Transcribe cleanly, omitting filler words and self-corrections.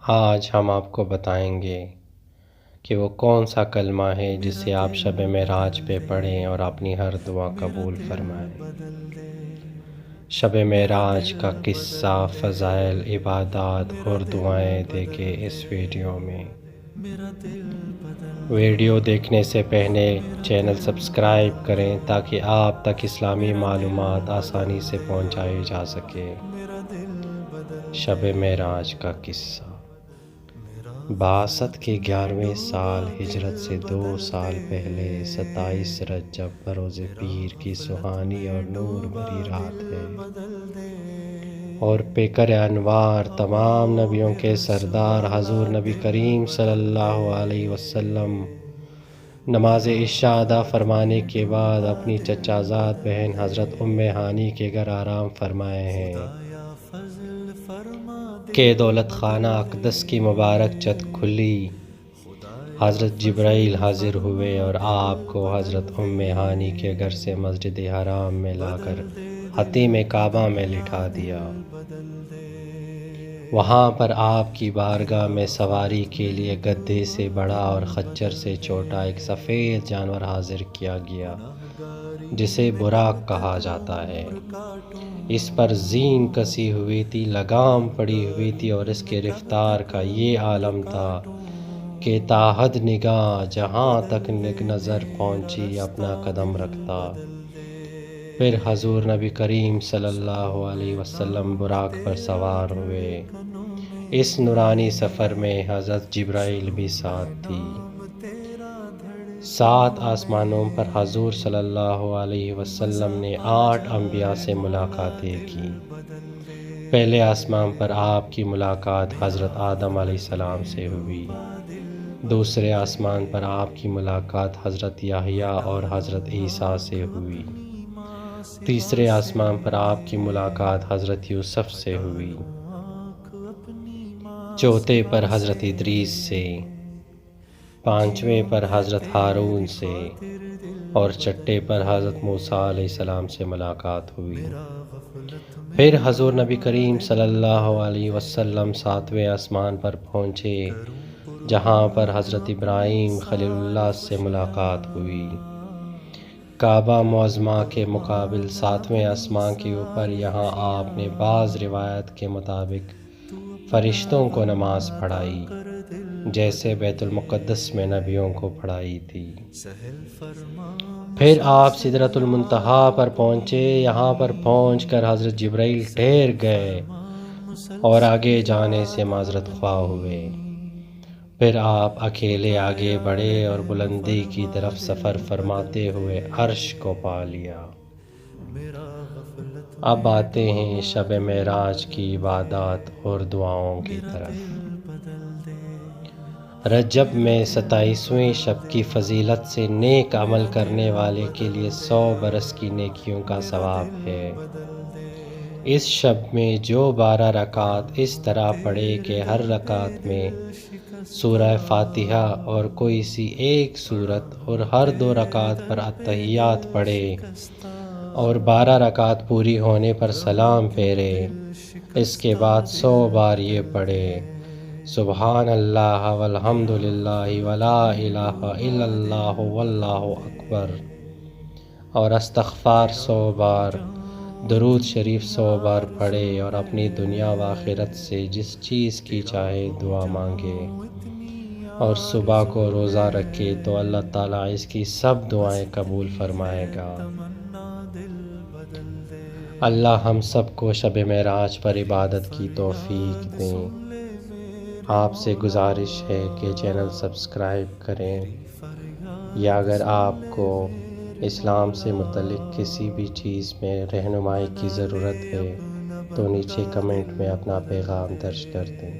آج ہم آپ کو بتائیں گے کہ وہ کون سا کلمہ ہے جسے آپ شب معراج پہ پڑھیں اور اپنی ہر دعا قبول فرمائیں۔ شب معراج کا قصہ، فضائل، عبادات اور دعائیں دیکھیں اس ویڈیو میں۔ ویڈیو دیکھنے سے پہلے چینل سبسکرائب کریں تاکہ آپ تک اسلامی معلومات آسانی سے پہنچائی جا سکے۔ شب معراج کا قصہ۔ بعثت کے 11ویں سال ہجرت سے 2 سال پہلے 27 رجب بروز پیر کی سہانی اور نور بھری رات ہے، اور پیکر انوار تمام نبیوں کے سردار حضور نبی کریم صلی اللہ علیہ وسلم نماز عشاء ادا فرمانے کے بعد اپنی چچا زاد بہن حضرت ام ہانی کے گھر آرام فرمائے ہیں کہ دولت خانہ اقدس کی مبارک چھت کھلی۔ حضرت جبرائیل حاضر ہوئے اور آپ کو حضرت ام ہانی کے گھر سے مسجد حرام میں لا کر حتیم کعبہ میں لٹا دیا۔ وہاں پر آپ کی بارگاہ میں سواری کے لیے گدھے سے بڑا اور خچر سے چھوٹا ایک سفید جانور حاضر کیا گیا جسے براق کہا جاتا ہے۔ اس پر زین کسی ہوئی تھی، لگام پڑی ہوئی تھی، اور اس کے رفتار کا یہ عالم تھا کہ تا حد نگاہ جہاں تک نظر پہنچی اپنا قدم رکھتا۔ پھر حضور نبی کریم صلی اللہ علیہ وسلم براق پر سوار ہوئے۔ اس نورانی سفر میں حضرت جبرائیل بھی ساتھ تھی۔ 7 آسمانوں پر حضور صلی اللہ علیہ وسلم نے 8 انبیاء سے ملاقاتیں کی۔ پہلے آسمان پر آپ کی ملاقات حضرت آدم علیہ السلام سے ہوئی۔ دوسرے آسمان پر آپ کی ملاقات حضرت یحییٰ اور حضرت عیسیٰ سے ہوئی۔ تیسرے آسمان پر آپ کی ملاقات حضرت یوسف سے ہوئی۔ چوتھے پر حضرت ادریس سے، پانچویں پر حضرت ہارون سے، اور چھٹے پر حضرت موسیٰ علیہ السلام سے ملاقات ہوئی۔ پھر حضور نبی کریم صلی اللہ علیہ وسلم 7ویں آسمان پر پہنچے جہاں پر حضرت ابراہیم خلیل اللہ سے ملاقات ہوئی۔ کعبہ معظمہ کے مقابل 7ویں آسمان کے اوپر یہاں آپ نے بعض روایت کے مطابق فرشتوں کو نماز پڑھائی، جیسے بیت المقدس میں نبیوں کو پڑھائی تھی۔ پھر آپ سدرۃ المنتہا پر پہنچے۔ یہاں پر پہنچ کر حضرت جبرائیل ٹھہر گئے اور آگے جانے سے معذرت خواہ ہوئے۔ پھر آپ اکیلے آگے بڑھے اور بلندی کی طرف سفر فرماتے ہوئے عرش کو پا لیا۔ اب آتے ہیں شب معراج کی عبادات اور دعاؤں کی طرف۔ رجب میں 27ویں شب کی فضیلت سے نیک عمل کرنے والے کے لیے 100 برس کی نیکیوں کا ثواب ہے۔ اس شب میں جو 12 رکعت اس طرح پڑھے کہ ہر رکعت میں سورہ فاتحہ اور کوئی سی ایک سورت، اور ہر 2 رکعت پر اتحیات پڑھے، اور 12 رکعت پوری ہونے پر سلام پھیرے۔ اس کے بعد 100 بار یہ پڑھے: سبحان اللہ والحمد للہ ولا الہ الا اللہ واللہ اکبر، اور استغفار 100 بار، درود شریف 100 بار پڑھے، اور اپنی دنیا و آخرت سے جس چیز کی چاہے دعا مانگے، اور صبح کو روزہ رکھے تو اللہ تعالیٰ اس کی سب دعائیں قبول فرمائے گا۔ اللہ ہم سب کو شب معراج پر عبادت کی توفیق دیں۔ آپ سے گزارش ہے کہ چینل سبسکرائب کریں، یا اگر آپ کو اسلام سے متعلق کسی بھی چیز میں رہنمائی کی ضرورت ہے تو نیچے کمنٹ میں اپنا پیغام درج کر دیں۔